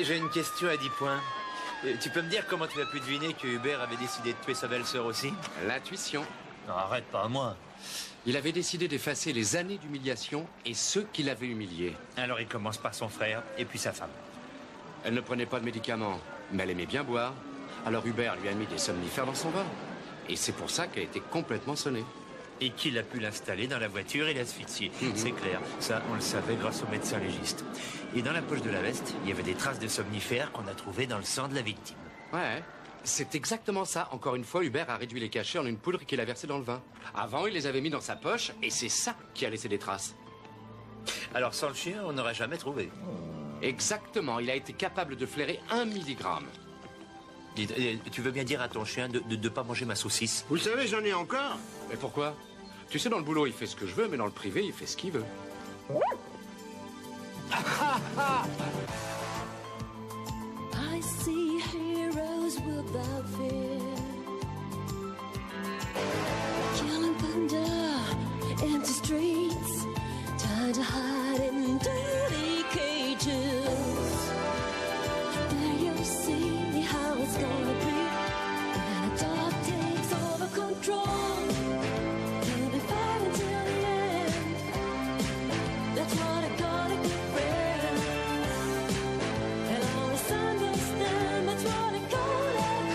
J'ai une question à 10 points. Tu peux me dire comment tu as pu deviner que Hubert avait décidé de tuer sa belle-sœur aussi? L'intuition. Non, arrête, pas à moi. Il avait décidé d'effacer les années d'humiliation et ceux qui l'avaient humilié. Alors il commence par son frère et puis sa femme. Elle ne prenait pas de médicaments, mais elle aimait bien boire. Alors Hubert lui a mis des somnifères dans son vin. Et c'est pour ça qu'elle était complètement sonnée. Et qu'il a pu l'installer dans la voiture et l'asphyxier. C'est clair, ça on le savait grâce au médecin légiste. Et dans la poche de la veste, il y avait des traces de somnifères qu'on a trouvées dans le sang de la victime. Ouais, c'est exactement ça. Encore une fois, Hubert a réduit les cachets en une poudre qu'il a versée dans le vin. Avant, il les avait mis dans sa poche et c'est ça qui a laissé des traces. Alors sans le chien, on n'aurait jamais trouvé. Exactement, il a été capable de flairer 1 milligramme. Tu veux bien dire à ton chien de ne pas manger ma saucisse? Vous savez, j'en ai encore. Mais pourquoi? Tu sais, dans le boulot, il fait ce que je veux, mais dans le privé, il fait ce qu'il veut. I see heroes without fear, killing thunder, empty streets, trying to hide in dirty cages. There you see how it's gonna be when a dog takes over control. You'll be fighting till the end. That's what I call a good friend. And always understand. That's what I call a good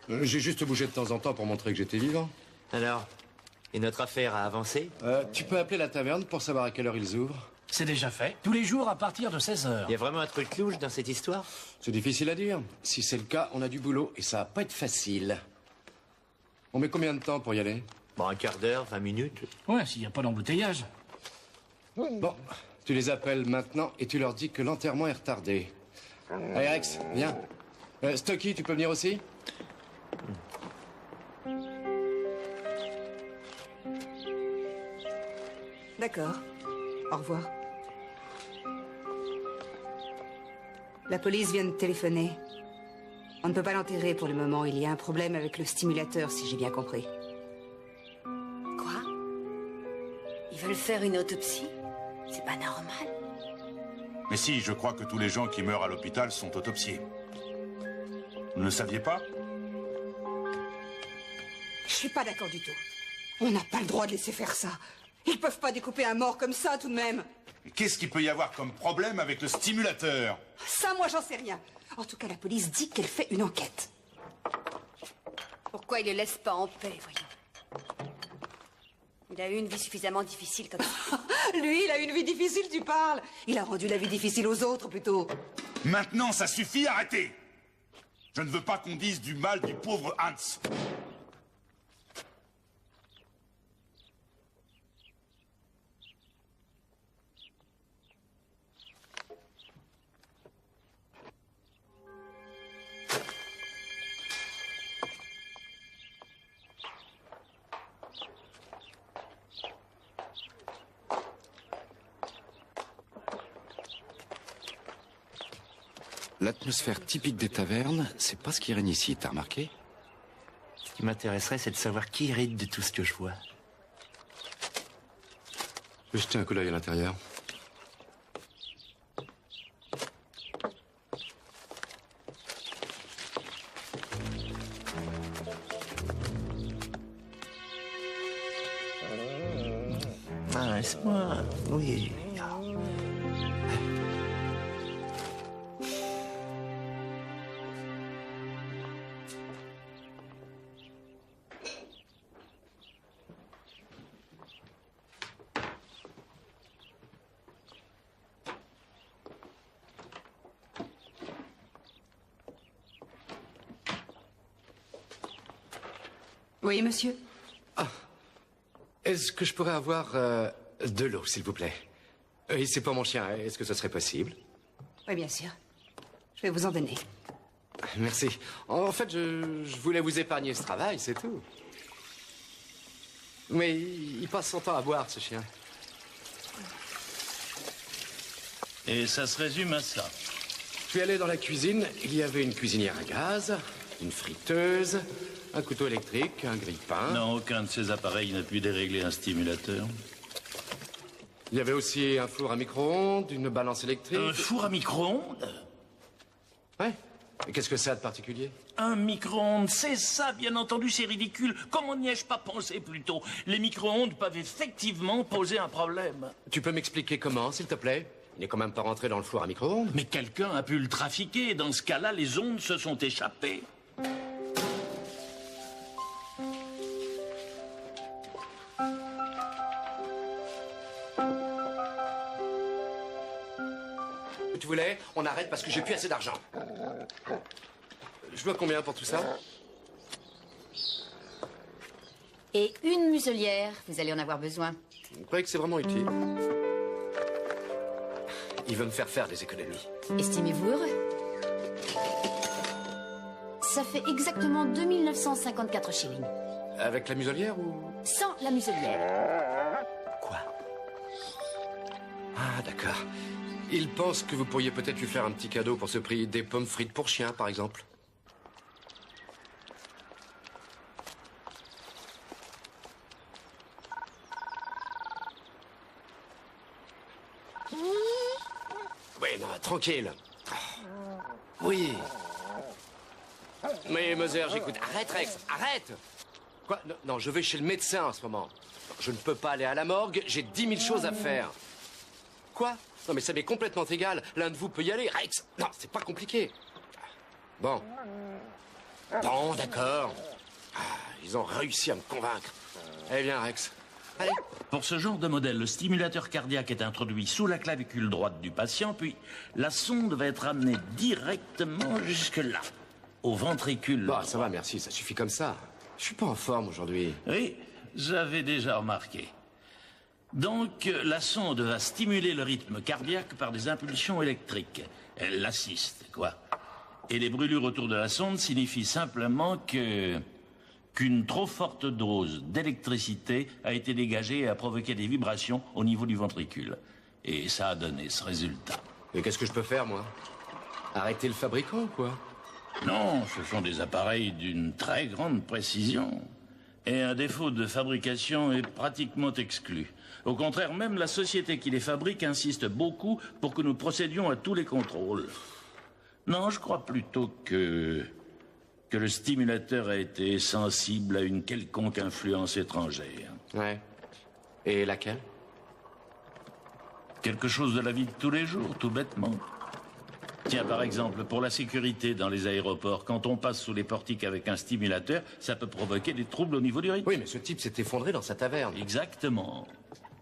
friend. J'ai juste bougé de temps en temps pour montrer que j'étais vivant. Alors, et notre affaire a avancé? Tu peux appeler la taverne pour savoir à quelle heure ils ouvrent? C'est déjà fait. Tous les jours à partir de 16h. Il y a vraiment un truc louche dans cette histoire? C'est difficile à dire. Si c'est le cas, on a du boulot et ça va pas être facile. On met combien de temps pour y aller? Bon, un quart d'heure, 20 minutes. Ouais, s'il n'y a pas d'embouteillage. Bon, tu les appelles maintenant et tu leur dis que l'enterrement est retardé. Allez, Rex, viens. Stocky, tu peux venir aussi? D'accord. Au revoir. La police vient de téléphoner. On ne peut pas l'enterrer pour le moment. Il y a un problème avec le stimulateur, si j'ai bien compris. Quoi? Ils veulent faire une autopsie? C'est pas normal. Mais si, je crois que tous les gens qui meurent à l'hôpital sont autopsiés. Vous ne le saviez pas? Je suis pas d'accord du tout. On n'a pas le droit de laisser faire ça. Ils peuvent pas découper un mort comme ça, tout de même. Qu'est-ce qu'il peut y avoir comme problème avec le stimulateur? Ça, moi, j'en sais rien. En tout cas, la police dit qu'elle fait une enquête. Pourquoi il le laisse pas en paix, voyons? Il a eu une vie suffisamment difficile comme ça. Lui, il a une vie difficile, tu parles. Il a rendu la vie difficile aux autres, plutôt. Maintenant, ça suffit, arrêtez! Je ne veux pas qu'on dise du mal du pauvre Hans. L'atmosphère typique des tavernes, c'est pas ce qui règne ici, t'as remarqué? Ce qui m'intéresserait, c'est de savoir qui hérite de tout ce que je vois. Je vais jeter un coup d'œil à l'intérieur. Ah, laisse-moi. Oui. Oui, monsieur. Est-ce que je pourrais avoir de l'eau, s'il vous plaît? Oui, c'est pour mon chien. Est-ce que ce serait possible? Oui, bien sûr. Je vais vous en donner. Merci. En fait, je voulais vous épargner ce travail, c'est tout. Mais il passe son temps à boire, ce chien. Et ça se résume à ça. Je suis allé dans la cuisine. Il y avait une cuisinière à gaz, une friteuse, un couteau électrique, un grille-pain. Non, aucun de ces appareils n'a pu dérégler un stimulateur. Il y avait aussi un four à micro-ondes, une balance électrique. Un four à micro-ondes? Ouais. Et qu'est-ce que ça a de particulier? Un micro-ondes, c'est ça, bien entendu, c'est ridicule. Comment n'y ai-je pas pensé plus tôt? Les micro-ondes peuvent effectivement poser un problème. Tu peux m'expliquer comment, s'il te plaît? Il n'est quand même pas rentré dans le four à micro-ondes. Mais quelqu'un a pu le trafiquer. Dans ce cas-là, les ondes se sont échappées. Tu voulais? On arrête parce que j'ai plus assez d'argent. Je dois combien pour tout ça? Et une muselière, vous allez en avoir besoin. Vous croyez que c'est vraiment utile? Il veut me faire faire des économies. Estimez-vous heureux? Ça fait exactement 2954 shillings. Avec la muselière ou? Sans la muselière. Quoi? Ah, d'accord. Il pense que vous pourriez peut-être lui faire un petit cadeau pour ce prix. Des pommes frites pour chien, par exemple. Oui, non, tranquille. Oui. Mais Moser, j'écoute. Arrête, Rex, arrête! Quoi? Non, non, je vais chez le médecin en ce moment. Je ne peux pas aller à la morgue, j'ai 10 000 choses à faire. Quoi? Non, mais ça m'est complètement égal. L'un de vous peut y aller. Rex! Non, c'est pas compliqué. Bon. Bon, d'accord. Ah, ils ont réussi à me convaincre. Eh bien, Rex. Allez. Pour ce genre de modèle, le stimulateur cardiaque est introduit sous la clavicule droite du patient, puis la sonde va être amenée directement jusque-là, au ventricule. Bon, ça va, merci, ça suffit comme ça. Je suis pas en forme aujourd'hui. Oui, j'avais déjà remarqué. Donc, la sonde va stimuler le rythme cardiaque par des impulsions électriques. Elle l'assiste, quoi. Et les brûlures autour de la sonde signifient simplement qu'une trop forte dose d'électricité a été dégagée et a provoqué des vibrations au niveau du ventricule. Et ça a donné ce résultat. Et qu'est-ce que je peux faire, moi? Arrêter le fabricant, quoi? Non, ce sont des appareils d'une très grande précision. Et un défaut de fabrication est pratiquement exclu. Au contraire, même la société qui les fabrique insiste beaucoup pour que nous procédions à tous les contrôles. Non, je crois plutôt que le stimulateur a été sensible à une quelconque influence étrangère. Ouais. Et laquelle? Quelque chose de la vie de tous les jours, tout bêtement. Tiens, par exemple, pour la sécurité dans les aéroports, quand on passe sous les portiques avec un stimulateur, ça peut provoquer des troubles au niveau du rythme. Oui, mais ce type s'est effondré dans sa taverne. Exactement.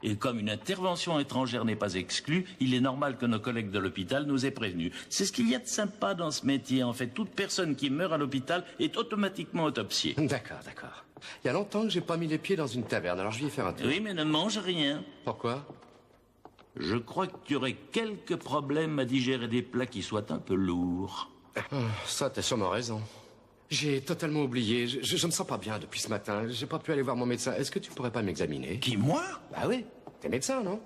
Et comme une intervention étrangère n'est pas exclue, il est normal que nos collègues de l'hôpital nous aient prévenus. C'est ce qu'il y a de sympa dans ce métier. En fait, toute personne qui meurt à l'hôpital est automatiquement autopsiée. D'accord, d'accord. Il y a longtemps que j'ai pas mis les pieds dans une taverne, alors je vais y faire un tour. Oui, mais ne mange rien. Pourquoi? Je crois que tu aurais quelques problèmes à digérer des plats qui soient un peu lourds. Ça, t'as sûrement raison. J'ai totalement oublié. Je me sens pas bien depuis ce matin. J'ai pas pu aller voir mon médecin. Est-ce que tu pourrais pas m'examiner? Qui, moi? Bah oui. T'es médecin, non?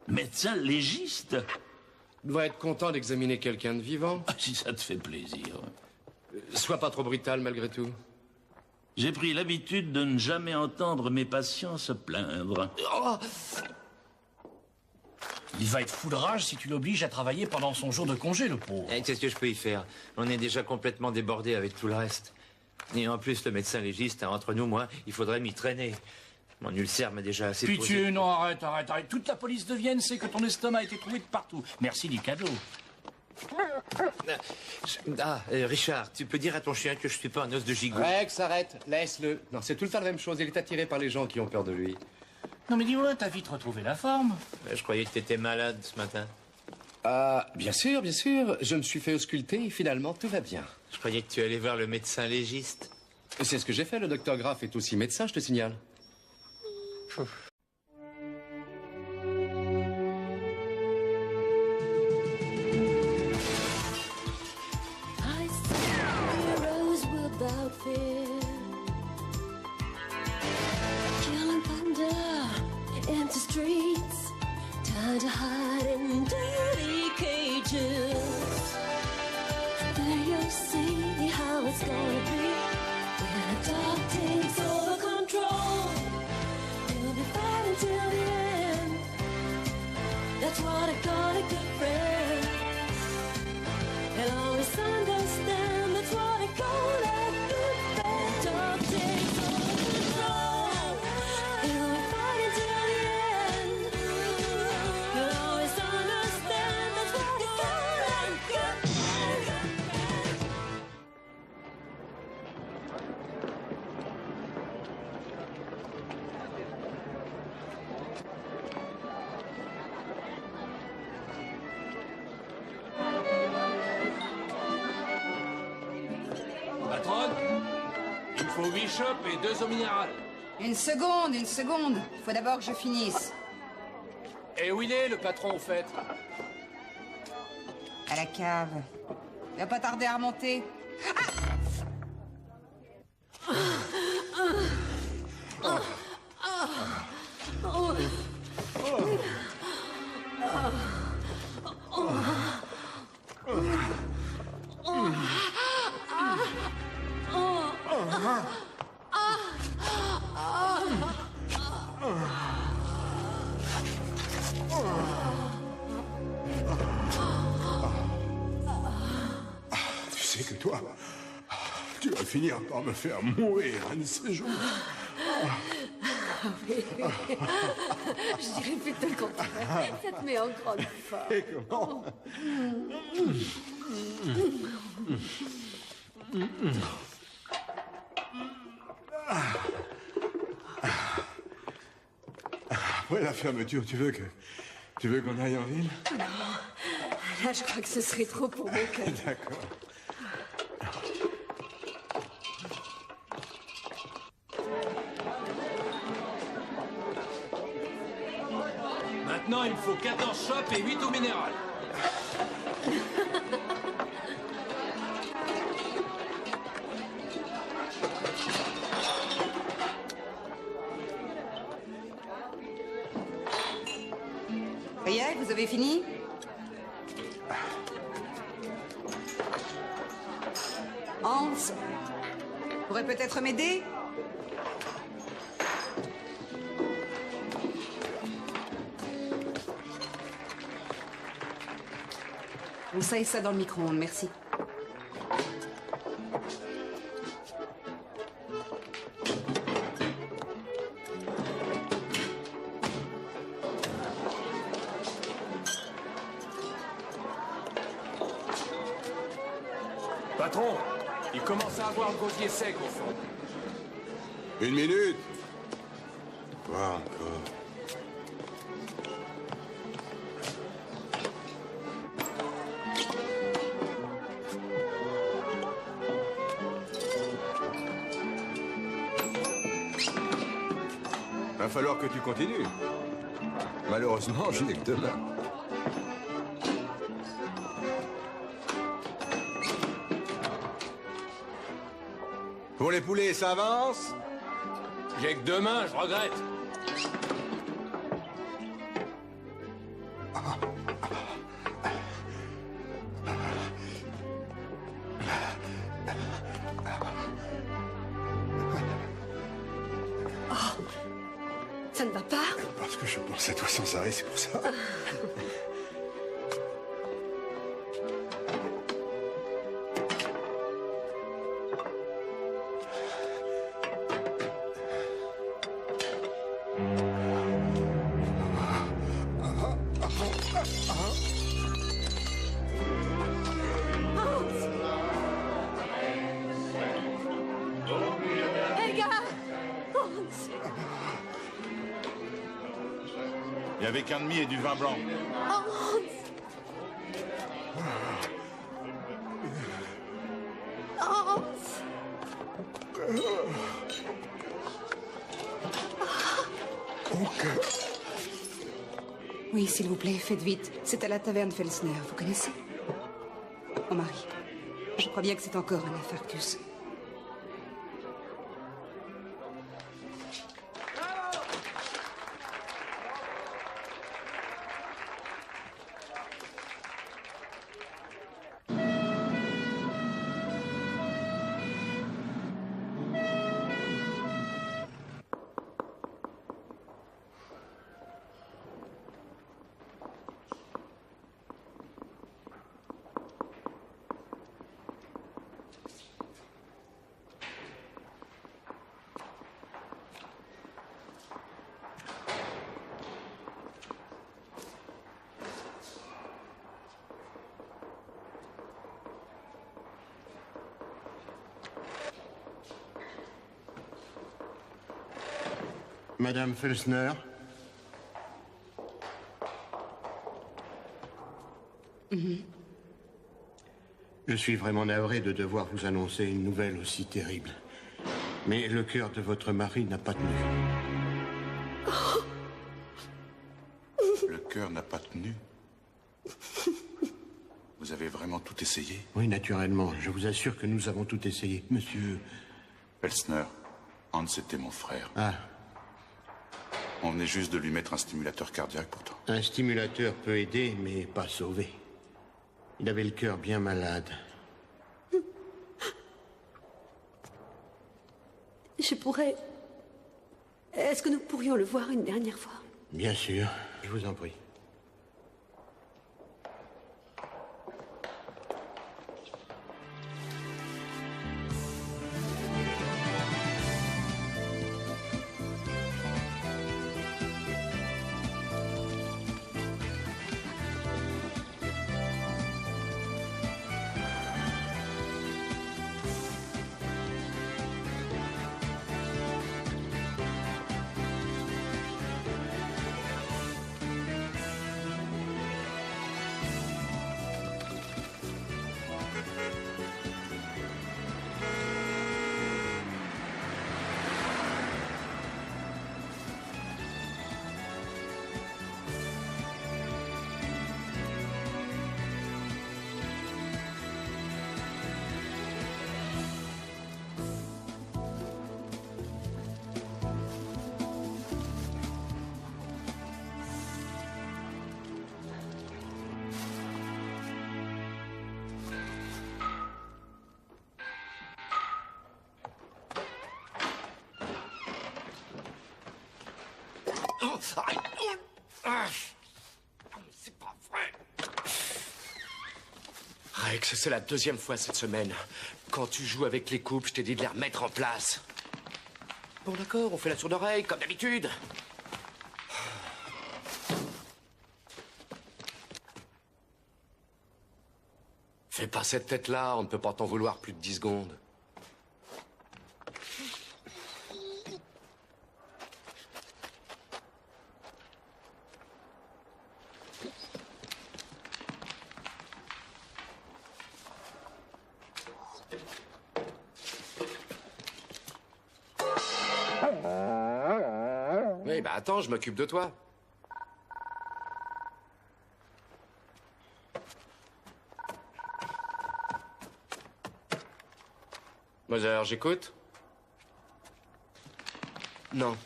Médecin légiste? dois être content d'examiner quelqu'un de vivant. Si ça te fait plaisir. Sois pas trop brutal malgré tout. J'ai pris l'habitude de ne jamais entendre mes patients se plaindre. Oh, il va être fou de rage si tu l'obliges à travailler pendant son jour de congé, le pauvre. Qu'est-ce que je peux y faire? On est déjà complètement débordé avec tout le reste. Et en plus, le médecin légiste, entre nous, moi, il faudrait m'y traîner. Mon ulcère m'a déjà assez Pitié, posé. non, arrête. Toute la police de Vienne sait que ton estomac a été trouvé de partout. Merci du cadeau. Richard, tu peux dire à ton chien que je suis pas un os de gigot. Rex, arrête, laisse-le. Non, c'est tout le temps la même chose. Il est attiré par les gens qui ont peur de lui. Non mais dis-moi, t'as vite retrouvé la forme. Je croyais que t'étais malade ce matin. Ah, bien sûr, bien sûr. Je me suis fait ausculter et finalement tout va bien. Je croyais que tu allais voir le médecin légiste. C'est ce que j'ai fait. Le docteur Graff est aussi médecin, je te signale. I see heroes without fear, killing thunder, empty streets, time to hide in dirty cages. There you'll see how it's gonna be when a dog takes over control. You'll be fighting till the end. That's what I call a good friend. He'll always understand. That's what I call a good friend. Dog takes over control. He'll be fighting till the end. He'll always understand. That's what I call a good friend. Patronne, il me faut 8 chopes et 2 eaux minérales. Une seconde. Il faut d'abord que je finisse. Et où il est, le patron, au fait? À la cave. Il va pas tarder à remonter. Tu sais que toi, tu vas finir par me faire mourir un de ces jours. Oui. Je dirais plutôt le contraire. Ça te met en grande forme. Et comment? Après la fermeture, tu veux qu'on aille en ville? Non. Là, je crois que ce serait trop pour mon cœur. D'accord. Maintenant, il me faut 14 chopes et 8 eaux minérales. Ça y est, vous avez fini? Hans, pourrait peut-être m'aider? On sait ça dans le micro-ondes, merci. Patron, il commence à avoir le gosier sec au fond. 1 minute. Quoi encore? Va falloir que tu continues. Malheureusement, je n'ai que 2 mains. Pour les poulets, ça avance? J'ai que 2 mains, je regrette. Parce que je pense à toi sans arrêt, c'est pour ça. Edgar! Et avec un demi et du vin blanc. Oui, s'il vous plaît, faites vite. C'est à la taverne Felsner, vous connaissez? Mon mari. Je crois bien que c'est encore un infarctus. Madame Felsner? Je suis vraiment navré de devoir vous annoncer une nouvelle aussi terrible. Mais le cœur de votre mari n'a pas tenu. Le cœur n'a pas tenu. Vous avez vraiment tout essayé? Oui, naturellement. Je vous assure que nous avons tout essayé. Monsieur... Felsner, Hans était mon frère. Ah. On venait juste de lui mettre un stimulateur cardiaque pourtant. Un stimulateur peut aider, mais pas sauver. Il avait le cœur bien malade. Je pourrais... Est-ce que nous pourrions le voir une dernière fois? Bien sûr, je vous en prie. C'est pas vrai. Rex, c'est la deuxième fois cette semaine. Quand tu joues avec les coupes, je t'ai dit de les remettre en place. Bon, d'accord, on fait la sourde oreille, comme d'habitude. Fais pas cette tête-là, on ne peut pas t'en vouloir plus de 10 secondes. Oui, bah attends, je m'occupe de toi. Mother, j'écoute? Non.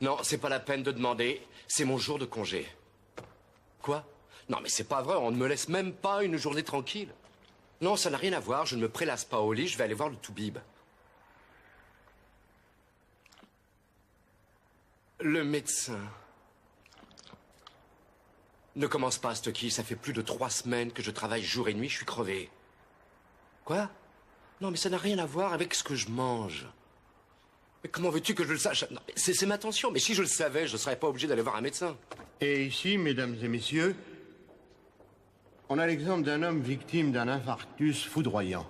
Non, c'est pas la peine de demander. C'est mon jour de congé. Quoi? Non, mais c'est pas vrai, on ne me laisse même pas une journée tranquille. Non, ça n'a rien à voir, je ne me prélasse pas au lit, je vais aller voir le toubib. Le médecin. Ne commence pas, Stucky. Ça fait plus de 3 semaines que je travaille jour et nuit. Je suis crevé. Quoi? Non, mais ça n'a rien à voir avec ce que je mange. Mais comment veux-tu que je le sache? Non, c'est ma tension. Mais si je le savais, je ne serais pas obligé d'aller voir un médecin. Et ici, mesdames et messieurs, on a l'exemple d'un homme victime d'un infarctus foudroyant.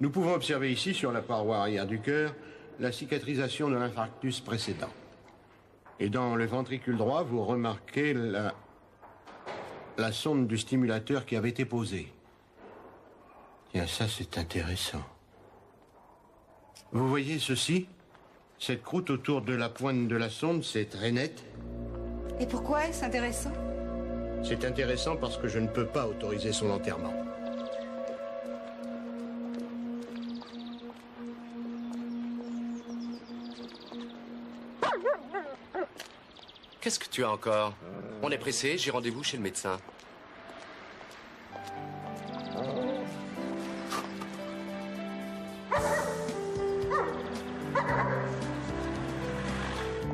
Nous pouvons observer ici, sur la paroi arrière du cœur, la cicatrisation de l'infarctus précédent. Et dans le ventricule droit, vous remarquez la sonde du stimulateur qui avait été posée. Tiens, ça c'est intéressant. Vous voyez ceci? Cette croûte autour de la pointe de la sonde, c'est très net. Et pourquoi est-ce intéressant? C'est intéressant parce que je ne peux pas autoriser son enterrement. Qu'est-ce que tu as encore? On est pressé, j'ai rendez-vous chez le médecin.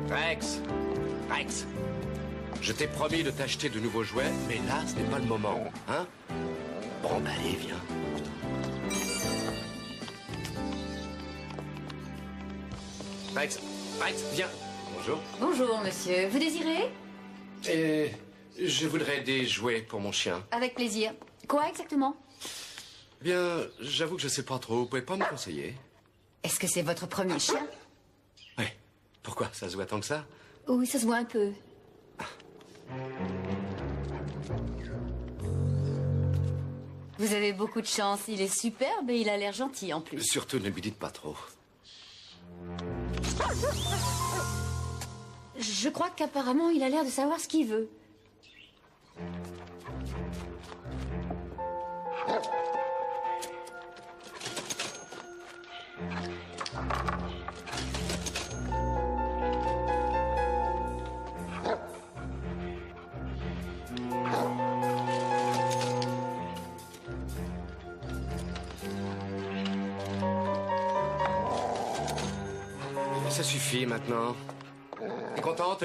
Rex, je t'ai promis de t'acheter de nouveaux jouets, mais là, ce n'est pas le moment, hein? Bon, bah allez, viens. Rex, viens. Bonjour. Bonjour, monsieur. Vous désirez? Je voudrais des jouets pour mon chien. Avec plaisir. Quoi exactement? Bien, j'avoue que je sais pas trop. Vous pouvez pas me conseiller? Est-ce que c'est votre premier chien? Oui. Pourquoi? Ça se voit tant que ça? Oui, ça se voit un peu. Vous avez beaucoup de chance. Il est superbe et il a l'air gentil en plus. Surtout, ne lui dites pas trop. Je crois qu'apparemment, il a l'air de savoir ce qu'il veut. Ça suffit maintenant. T'es contente?